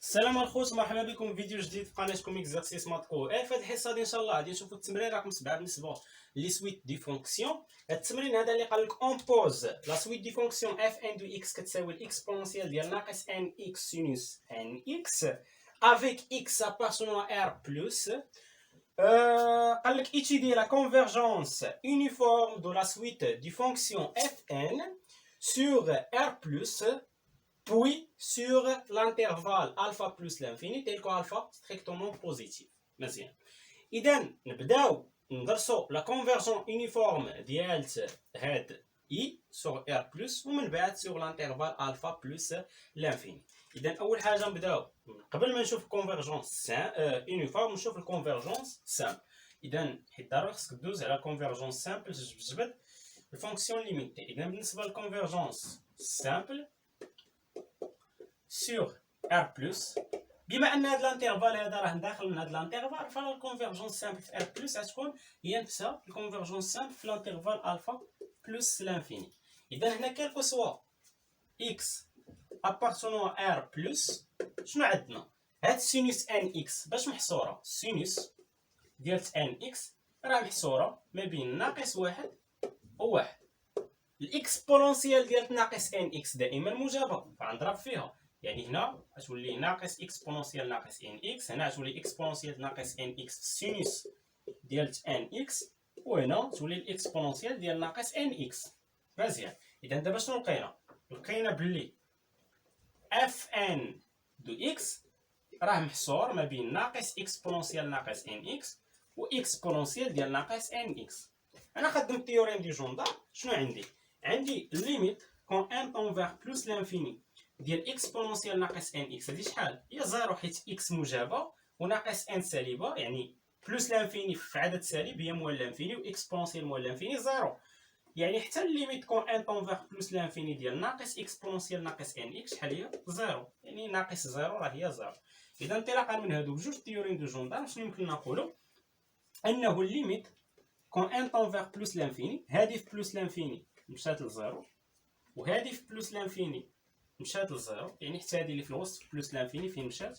السلام الخوت، مرحبا بكم في فيديو جديد في قناتكم اكزرسيس ماتكو. في هذه الحصه هذه ان شاء الله غادي نشوفوا التمرين رقم 7 بالنسبه لي سويت دي فونكسيون. هذا التمرين هذا اللي قال لك اون بوز لا سويت دي فونكسيون اف ان دو اكس كتساوي الاكسبونونسيال ديال ناقص ان اكس سينوس ان اكس افيك اكس ابارتونون ار بلس. قال لك étudier la convergence uniforme de la suite du fonction fn sur r plus puis sur l'intervalle alpha plus l'infini tel que alpha strictement positif. مزيان. إذا نبداو ندرسو لا كونفيرجون يونيفورم ديال هاد اي سور ار بلس ومن بعد سور لانترفال الفا بلس لانفيني. إذا أول حاجة نبداو قبل ما نشوف الكونفيرجونس يونيفورم نشوف الكونفيرجونس سامبل. إذا حيت ضروري خصك دوز على كونفيرجونس سامبل تجبد الفونكسيون ليميتي. إذا بالنسبة للكونفيرجونس سامبل sur R+, بما ان هذا الانترفال هذا راه داخل من هذا الانترفال فالكونفيرجونس سامبل في R+ غتكون هي نفسها الكونفيرجونس سامبل في الانترفال الفا بلس لانفيني. اذا هنا كيلكو سوا اكس ابارتونون R+، شنو عندنا؟ هاد سينوس ان اكس باش محصوره سينوس ديال ان اكس راه محصوره ما بين ناقص واحد وواحد. الاكسبونونسيال ديال ناقص ان اكس دائما موجبه فغنضرب فيها، يعني هنا غتولي ناقص اكسبونونسيال ناقص ان اكس، هنا غتولي اكسبونونسيال ناقص ان اكس سينوس ديال ان اكس، وهنا تولي الاكسبونونسيال ديال ناقص ان اكس. مزيان. اذا دابا شنو لقينا بلي اف ان دو اكس راه محصور ما بين ناقص اكسبونونسيال ناقص ان اكس و اكسبونونسيال ديال ناقص ان اكس. انا خدمت التيوريم دي جوندار. شنو عندي ليميت كون ان طون فيغ بلس لانفيني ديال اكسبونونسيال ناقص ان اكس. هادي شحال؟ هي زيرو حيت اكس موجبه وناقص ان سالبه، يعني بلس لانفيني في عدد سالب هي موال لانفيني واكسبونونسيال موال لانفيني زيرو، يعني حتى الليميت كون ان طون فيغ بلس لانفيني ديال ناقص اكسبونونسيال ناقص ان اكس شحال هي؟ زيرو، يعني ناقص زيرو راه هي زيرو. اذا انطلاقا من هادو بجوج تيوريم دو جوندار شنو يمكن نقولوا؟ انه الليميت كون ان طون فيغ بلس لانفيني، هادي في بلس لانفيني مشات لزيرو وهادي في بلس لانفيني مشات لزيرو، يعني حتى هادي اللي في الوسط في بلس لانفيني فين مشات؟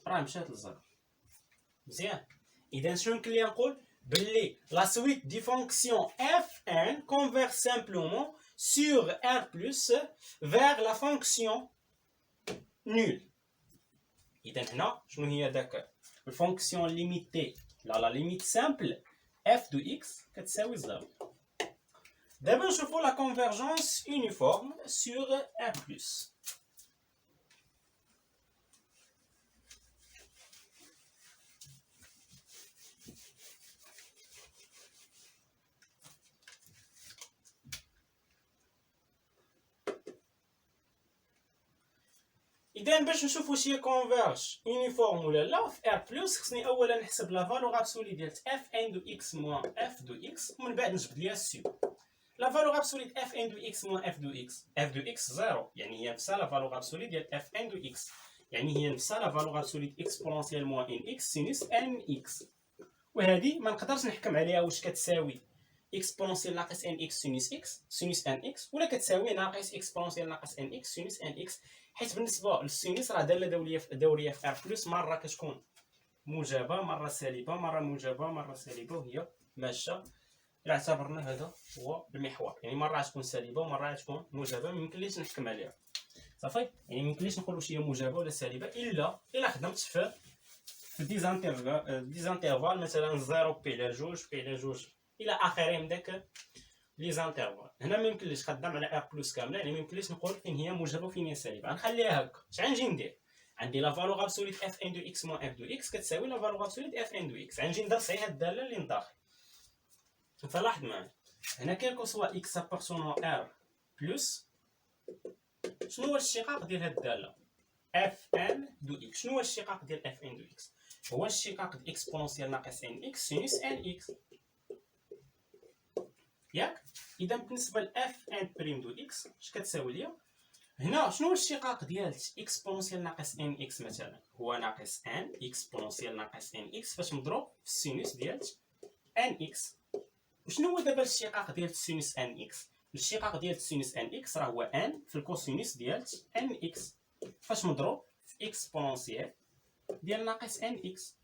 راه مشات لزيرو. مزيان. اذا شنو يمكن لي نقول؟ بلي لا سويت دي فونكسيون اف ان converge simplement sur R plus vers la fonction nulle. اذا هنا شنو هي داك الفونكسيون ليميتي لا ليميت سامبل f دو x كتساوي زيرو. دابا نشوفو لا كونفيرجونس يونيفورم sur R plus. إذا باش نشوف واش هي كونفيرج يونيفورم ولا لا في ار بلس خصني اولا نحسب لا فالور ابسولي ديال اف ان دو اكس موان اف دو اكس ومن بعد نجبد ليها السيو. لا فالور ابسولي اف ان دو اكس موان اف دو اكس، اف دو اكس زيرو، يعني هي نفسها لا فالور ابسولي ديال اف ان دو اكس، يعني هي نفسها لا فالور ابسولي اكسبونونسيال موان ان اكس سينوس ان اكس. وهذه ما نقدرش نحكم عليها واش كتساوي اكسبونونسيال ناقص ان اكس سينوس اكس سينوس ان اكس ولا كتساوي ناقص اكسبونونسيال ناقص ان اكس سينوس ان اكس، حيت بالنسبه للسينوس راه داله دوريه في ار بلس، مره كتكون موجبه مره سالبه مره موجبه مره سالبه وهي ماشيه. الا اعتبرنا هذا هو المحور، يعني مره غتكون سالبه ومره غتكون موجبه، ما يمكنليش نحكم عليها صافي، يعني ما يمكنليش نقول واش هي موجبه ولا سالبه الا خدمت في ديزانترفال مثلا 0 بي على 2 بي على 2 الى اخره من داك لي زانترفال. هنا ما يمكنليش خدام على ار بلس كامله، يعني ما يمكنليش نقول فين هي موجبه وفين هي سالبه. غنخليها هكا. اش غنجي ندير؟ عندي لا فالور ابسوليت اف ان دو اكس موان اف دو اكس كتساوي لا فالور ابسوليت اف ان دو اكس. غنجي ندرس غير هاد الداله اللي لداخل. فلاحظ معايا هنا كيلكو سوا اكس ابارتونون ار بلس، شنو هو الاشتقاق ديال هاد الداله اف ان دو اكس؟ شنو هو الاشتقاق ديال اف ان دو اكس؟ هو الاشتقاق ديال اكسبونونسيال ناقص ان اكس سينوس ان اكس، ياك؟ اذا بالنسبه ل اف ان بريم دو اكس اش كتساوي ليا؟ هنا شنو هو الاشتقاق ديال اكسبونونسيال ناقص ان اكس مثلا؟ هو ناقص ان اكسبونونسيال ناقص ان اكس فاش مضروب في السينوس ديال ان اكس. وشنو هو دابا الاشتقاق ديال السينوس ان اكس؟ الاشتقاق ديال السينوس ان اكس راه هو ان في الكوسينوس ديال ان اكس فاش مضروب في اكسبونونسيال ديال ناقص ان اكس.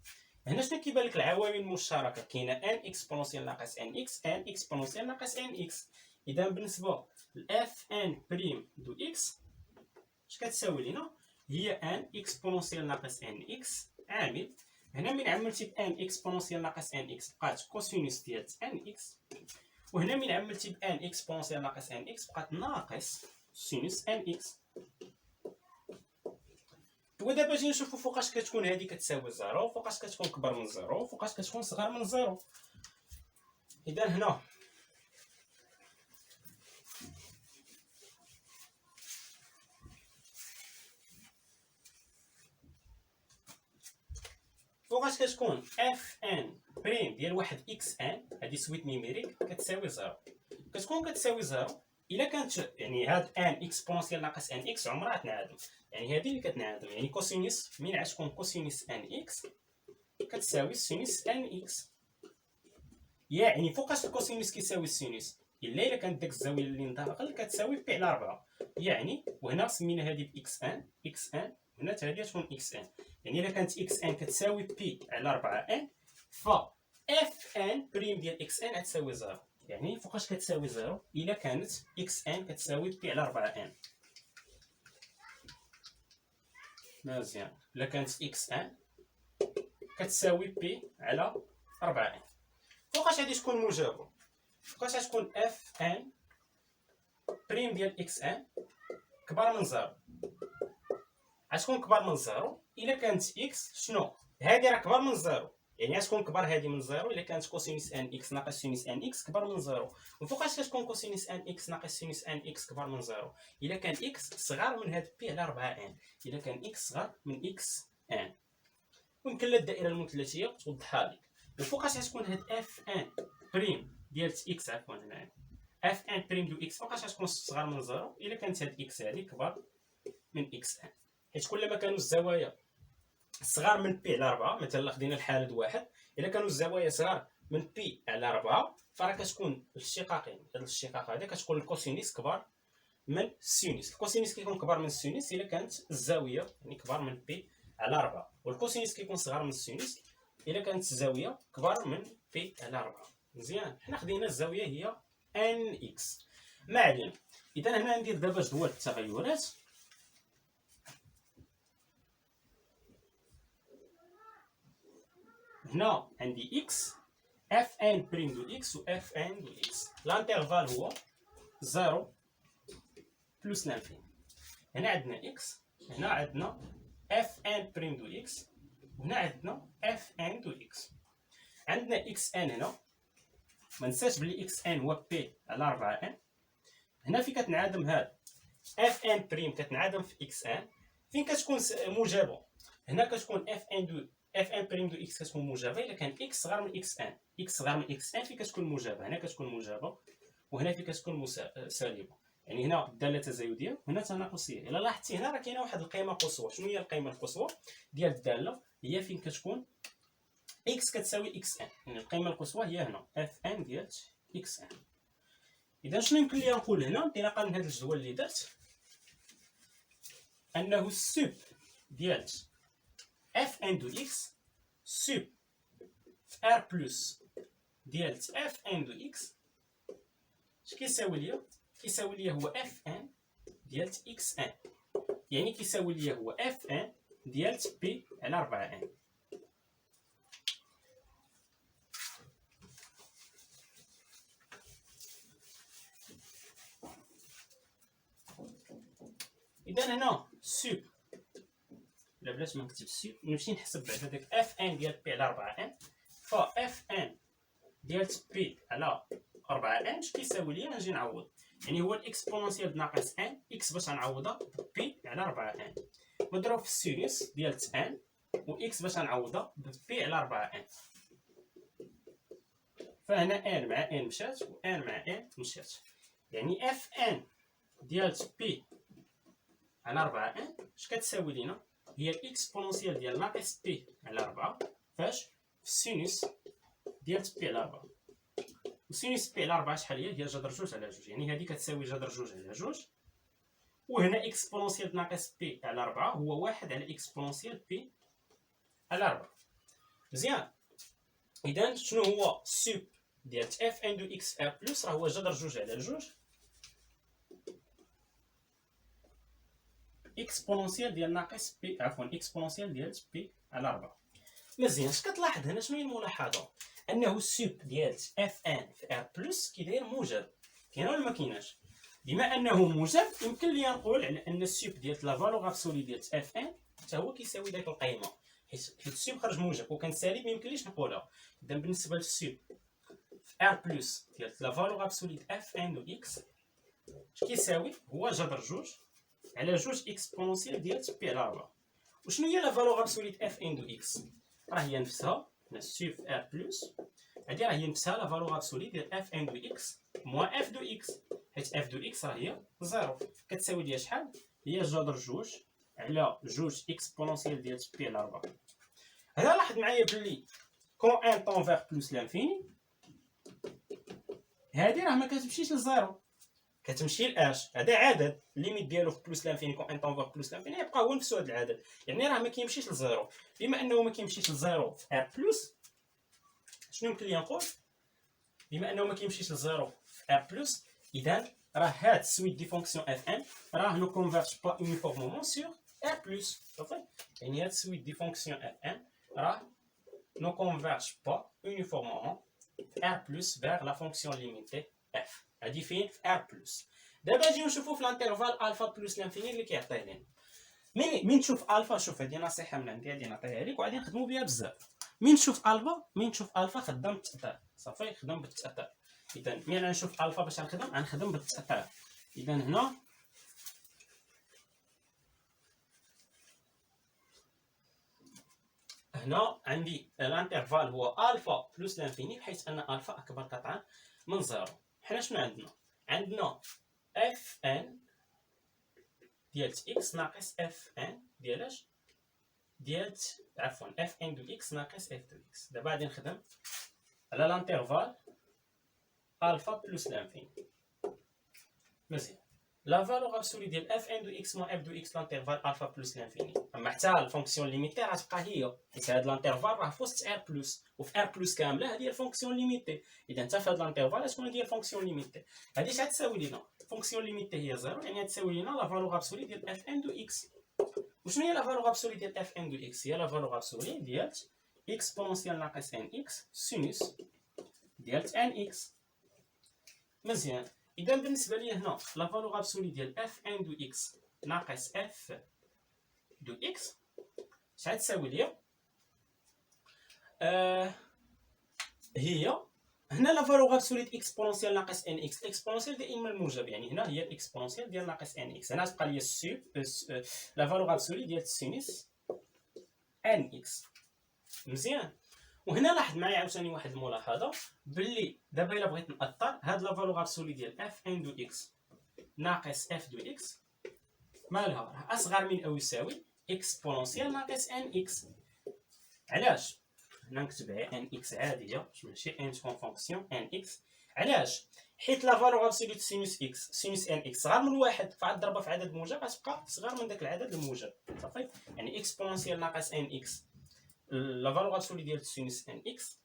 هنا شنو كيبان لك العوامل المشتركه؟ كاينه ان اكسبونونسيال ناقص ان اكس، ان اكسبونونسيال ناقص ان اكس. اذا بالنسبه لاف ان بريم دو اكس اش كتساوي لينا؟ هي ان اكسبونونسيال ناقص ان اكس عامل. هنا من عملتي ب ان اكسبونونسيال ناقص ان اكس بقات كوسينوس ديال ان اكس، وهنا من عملتي ب ان اكسبونونسيال ناقص ان اكس بقات ناقص سينوس ان اكس. ودابا اجي نشوفو فوقاش كتكون هادي كتساوي زيرو، فوقاش كتكون كبر من زيرو، فوقاش كتكون صغر من زيرو. اذا هنا فوقاش كتكون اف ان بريم ديال واحد اكس ان، هادي سويت نيميريك كتساوي زيرو. كتكون كتساوي زيرو الا كانت يعني هاد ان اكسبونونسيال ناقص ان اكس عمرها تنعدم، يعني هادي اللي كتنعدم، يعني كوسينوس من عتكون كوسينوس ان اكس كتساوي سينوس ان اكس. يعني فوقاش الكوسينوس كيساوي السينوس؟ الا كانت داك الزاويه اللي نداخل كتساوي بي على 4. يعني وهنا سمينا هادي باكس ان، اكس ان، هنا حتى هادي تكون اكس ان. يعني الا كانت اكس ان كتساوي بي على 4 ان، ف اف ان بريم ديال اكس ان غتساوي زيرو. يعني فوقاش كتساوي زيرو؟ الا كانت اكس ان كتساوي بي على 4 ان. مزيان. الا كانت اكس ان كتساوي بي على 4 ان، فوقاش غادي تكون موجبه؟ فوقاش غتكون اف ان بريم ديال اكس ان كبر من زيرو؟ غتكون كبر من زيرو الا كانت اكس شنو؟ هادي راه كبر من زيرو، يعني غتكون كبر هادي من زيرو الا كانت كوسينوس ان اكس ناقص سينوس ان اكس كبر من زيرو. وفوقاش كتكون كوسينوس ان اكس ناقص سينوس ان اكس كبر من زيرو؟ الا كان اكس صغار من هاد بي على 4 ان، الا كان اكس صغار من اكس ان. ويمكن لا الدائره المثلثيه توضحها لك. وفوقاش غتكون هاد اف ان بريم ديال اكس، عفوا هنايا اف ان بريم دو اكس فوقاش غتكون صغار من زيرو؟ الا كانت هاد اكس هادي كبر من اكس ان. حيت كلما كانوا الزوايا صغار من بي على 4، مثلا خدينا الحالة واحد، الا كانوا الزوايا صغار من بي على 4 فراه كتكون الاشتقاقين، هاد الاشتقاق هذا كتكون الكوسينوس كبر من السينوس. الكوسينوس كيكون كبر من السينوس الا كانت الزاويه يعني كبر من بي على 4، والكوسينوس كيكون صغر من السينوس الا كانت الزاويه كبر من بي على 4. مزيان. حنا خدينا الزاويه هي ان اكس. ما علينا. اذا هنا ندير دابا جدول التغيرات. هنا عندي اكس، اف ان بريم دو اكس و اف ان دو اكس. الانترفال هو 0 بلس لانفيني. هنا عندنا اكس، هنا عندنا اف ان بريم دو اكس، وهنا عندنا اف ان دو اكس. عندنا اكس ان هنا، ما ننساش بلي اكس ان هو بي على 4 ان. هنا فين كتنعدم هاد اف ان بريم كتنعدم في اكس ان، فين كتكون موجبه؟ هنا كتكون اف ان بريم دو اكس كتكون موجبه الا كان اكس صغار من اكس ان. اكس صغار من اكس ان فين كتكون موجبه؟ هنا كتكون موجبه، وهنا فين كتكون سالبه. يعني هنا الداله تزايديه وهنا تناقصيه. الا لاحظتي هنا راه كاينه واحد القيمه قصوى. شنو هي القيمه القصوى ديال الداله؟ هي فين كتكون اكس كتساوي اكس ان، يعني القيمه القصوى هي هنا اف ان ديال اكس ان. اذا شنو يمكن لي نقول هنا انطلاقا من هذا الجدول اللي درت؟ انه السوب ديال اف ان دو اكس سوب في ار بلس ديال اف ان دو اكس اش كيساوي ليا؟ كيساوي ليا هو اف ان ديال اكس ان، يعني كيساوي ليا هو اف ان ديال بي على 4 ان. اذا هنا سوب، لا بلاش ما نكتب سوب، نمشي نحسب بعدا داك اف ان ديال بي على 4 ان، ف اف ان ديال بي على 4 ان اش كيساوي ليا؟ نجي نعوض، يعني هو الاكسبونونسيال ناقص ان اكس باش غنعوضها بي على 4 ان مضروب في السينوس ديال ان، و اكس باش غنعوضها بي على 4 ان. فهنا ان مع ان مشات و ان مع ان مشات، يعني اف ان ديال بي على 4 ان اش كتساوي لينا؟ هي الاكسبونونسيال ديال ناقص بي على 4 فاش في السينوس ديال بي على 4. وسينوس بي على 4 شحال هي؟ هي جذر جوج على جوج، يعني هذه كتساوي جذر جوج على جوج، وهنا اكسبونونسيال ناقص بي على 4 هو 1 على اكسبونونسيال بي على 4. مزيان. اذا شنو هو سوب ديال اف ان دو اكس ار بلس؟ راه هو جذر 2 على 2 اكسبونونسيال ديال ناقص بي، عفوا اكسبونونسيال ديال بي على 4. مزيان. اش كتلاحظ هنا؟ شنو هي الملاحظه؟ انه السوب ديال اف ان في ار بلس كيداير موجب. كاين ولا ما كايناش؟ بما انه موجب يمكن لي نقول على ان السوب ديال لا فالور ابسولي ديال اف ان حتى هو كيساوي ديك القيمه، حيت السوب خرج موجب وكان سالب ما يمكنليش نقولها. اذا بالنسبه للسوب في ار بلس ديال لا فالور ابسولي د اف ان دو اكس اش كيساوي؟ هو جذر 2 على 2 اكسبونونسيال ديال بي على 4. وشنو هي لا فالور ابسولي د اف ان دو اكس؟ راه هي نفسها السوب في ار بلس، هادي راه هي نفسها لا فالور ابسولي ديال اف ان دو اكس موان اف دو اكس، حيت اف دو اكس راه هي 0 كتساوي ليا شحال؟ هي جذر 2 على 2 اكسبونونسيال ديال بي على 4. هنا لاحظ معايا بلي كون ان طون فيغ بلس لانفيني هادي راه ما كتمشيش لزيرو، كتمشي لاش. هذا عدد الليميت ديالو في بلس لانفيني كون ان طون فيغ بلس لانفيني يبقى هو نفسو هذا العدد، يعني راه ما كيمشيش لزيرو. بما انه ما كيمشيش لزيرو في ار بلس، شنو يمكن لي نقول؟ بما انه ما كيمشيش لزيرو في ار بلس، اذا راه هاد السويت دي فونكسيون اف ان راه نو كونفيرج با يونيفورمومون سور ار بلس. صافي، يعني هاد السويت دي فونكسيون اف ان راه نو كونفيرج با يونيفورمومون ار بلس vers la fonction limitée f. هادي فين؟ في ار بلس. دابا نجيو نشوفو في الانترفال الفا بلس لانفيني اللي كيعطيه لنا. مين تشوف الفا، شوف هادي نصيحه من عندي غادي نعطيها لك وغادي نخدمو بها بزاف. مين تشوف الفا خدام بالتأثير. صافي، خدام بالتأثير. اذا مين غنشوف الفا باش غنخدم بالتأثير. اذا هنا عندي الانترفال هو الفا بلس لانفيني، بحيث ان الفا اكبر قطعا من زيرو. حنا شنو عندنا اف ان ديال اكس ناقص اف ان ديال اش؟ ديال عفوا اف ان دو اكس ناقص اف دو اكس. دابا غادي نخدم على الانترفال الفا بلس لانفيني. مزيان. لا فالور ابسولي ديال اف ان دو اكس موان اف دو اكس لانترفال الفا بلس لانفيني، اما حتى الفونكسيون ليميتي غتبقى هي، حيت هاد الانترفال راه في وسط ار بلس، وفي ار بلس كامله هادي هي الفونكسيون ليميتي. اذا حتى في هاد الانترفال شكون هي الفونكسيون ليميتي؟ هادي اش غتساوي لينا؟ الفونكسيون ليميتي هي 0، يعني غتساوي لينا لا فالور ابسولي ديال اف ان دو اكس. وشنو هي لا فالور ابسولي ديال اف ان دو اكس؟ هي لا فالور ابسولي ديال اكسبونونسيال ناقص ان اكس سينوس ديال ان اكس. مزيان. اذا بالنسبه لي هنا لا فالور ابسولي ديال اف ان دو اكس ناقص اف دو اكس شحال تساوي ليا؟ هي هنا لا فالور ابسولي ديال اكسبونونسيال ناقص ان اكس. الاكسبونونسيال دائما الموجب، يعني هنا هي الاكسبونونسيال ديال ناقص ان اكس. هنا تبقى لي السوب لا فالور ابسولي ديال سينوس ان اكس. مزيان. وهنا لاحظ معايا عاوتاني واحد الملاحظه، باللي دابا الا بغيت ناثر هاد لا فالور ابسولي ديال اف ان دو اكس ناقص اف دو اكس مالها؟ راه اصغر من او يساوي اكسبونونسيال ناقص ان اكس. علاش؟ هنا نكتبها ان اكس عاديه ماشي ان تكون فونكسيون ان اكس. علاش؟ حيت لا فالور ابسولي سينوس اكس سينوس ان اكس صغار من واحد، فعاد ضربها في عدد موجب غتبقى صغار من داك العدد الموجب. صافي، يعني اكسبونونسيال ناقص ان اكس لا فالور ابسولي ديال سينوس ان اكس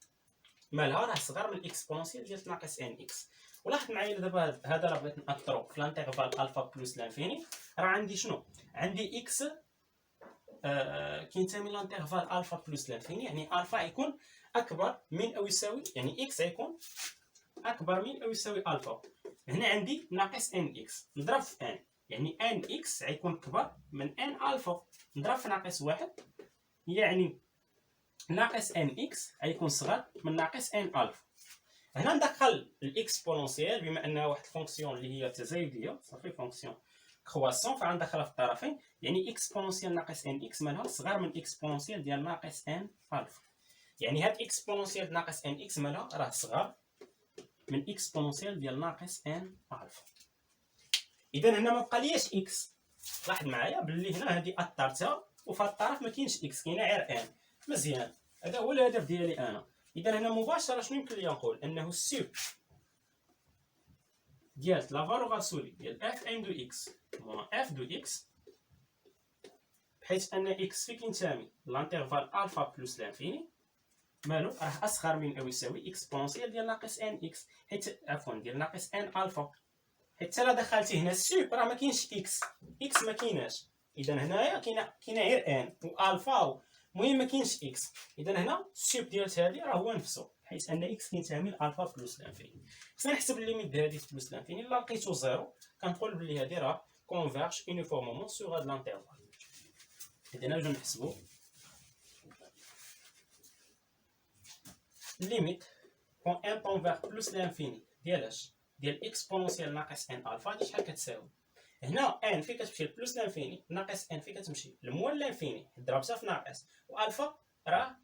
مالها راه صغار من الاكسبونونسيال ديال ناقص ان اكس. ولاحظ معايا دابا هذا راه بغيت ناثرو في الانترفال الفا بلس لانفيني، راه عندي شنو؟ عندي اكس كينتمي لانترفال الفا بلس لانفيني، يعني الفا يكون اكبر من او يساوي، يعني اكس يكون اكبر من او يساوي الفا. هنا عندي ناقص ان اكس نضرب في ان، يعني ان اكس غيكون كبر من ان الفا، نضرب في ناقص واحد، يعني ناقص ان اكس غيكون صغر من ناقص ان الفا. هنا ندخل الاكسبونونسيال بما انها واحد الفونكسيون اللي هي تزايديه، صافي فونكسيون كرواسون، فغندخلها في الطرفين، يعني اكسبونونسيال ناقص ان اكس مالها صغر من اكسبونونسيال ديال ناقص ان الفا. يعني هاد اكسبونونسيال ناقص ان اكس مالها راه صغر من اكسبونونسيال ديال ناقص ان الفا. اذا هنا ما بقالياش اكس. لاحظ معايا باللي هنا هادي اثرتها وفي هاد الطرف ما كاينش اكس، كاينه غير ان. مزيان، هذا هو الهدف ديالي انا. اذا هنا مباشره شنو يمكن لي نقول؟ انه السوب ديال لا فالور ابسولي ديال اف ان دو اكس موان اف دو اكس، بحيث ان اكس فين كينتمي لانترفال الفا بلس لانفيني مالو راه اصغر من او يساوي اكسبونسيال ديال ناقص ان اكس، حيت عفوا ديال ناقص ان الفا، حيت حتى لا دخلتي هنا السوب راه ما كاينش اكس، اكس ما كايناش، اذا هنايا كاينه غير ان والفا، المهم ما كاينش اكس، اذا هنا السوب ديال هذه راه هو نفسه، حيت ان اكس كينتمي لالفا بلس لانفيني. خصنا نحسب الليميت ديال هذه بلس لانفيني، الا لقيتو زيرو كنقول بلي هذه راه كونفيرج يونيفورمومون سوغ هاد لانترفال. اذا نرجعو نحسبو الليميت كون ان كونفيرج بلس لانفيني ديال ديال اكسبونسيال ناقص ان الفا، هادي شحال كتساوي؟ هنا ان فين كتمشي بلس لانفيني، ناقص ان فين كتمشي المول لانفيني، ضربتها في ناقص، والفا راه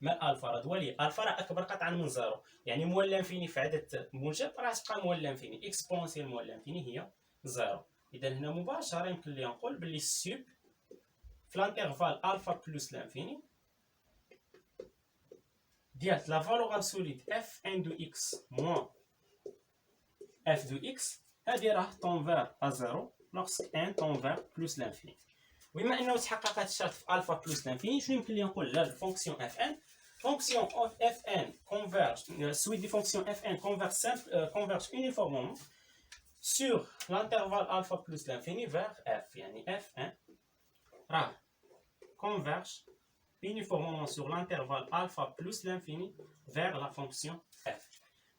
مال الفا راه دوالي، الفا راه اكبر قطعا من زيرو، يعني مول لانفيني في عدد موجب راه تبقى مول لانفيني، اكسبونسيال مول لانفيني هي زيرو. اذا هنا مباشره يمكن لي نقول بلي السوب في لانترفال الفا بلس لانفيني ديال لا فالور ابسوليت اف ان دو اكس موان اف دو اكس، هادي راه تونفير ا زيرو لوغسك ان تونفير بلس لانفيني. بما انه تحقق هذا الشرط في الفا بلس لانفيني، شنو يمكن لي نقول لا الفونكسيون اف ان، فونكسيون اف ان كونفيرج سويت دي فونكسيون اف ان كونفيرج سامبل كونفيرج يونيفورمومون sur l'intervalle alpha plus l'infini vers f، يعني f1 راه converge uniformément sur l'intervalle alpha plus l'infini vers la fonction f.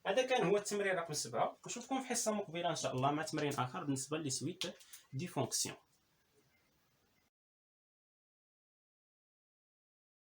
هذا كان هو التمرين رقم 7، نشوفكم في حصة مقبلة إن شاء الله مع تمرين آخر بالنسبة لسويت دي فونكسيون.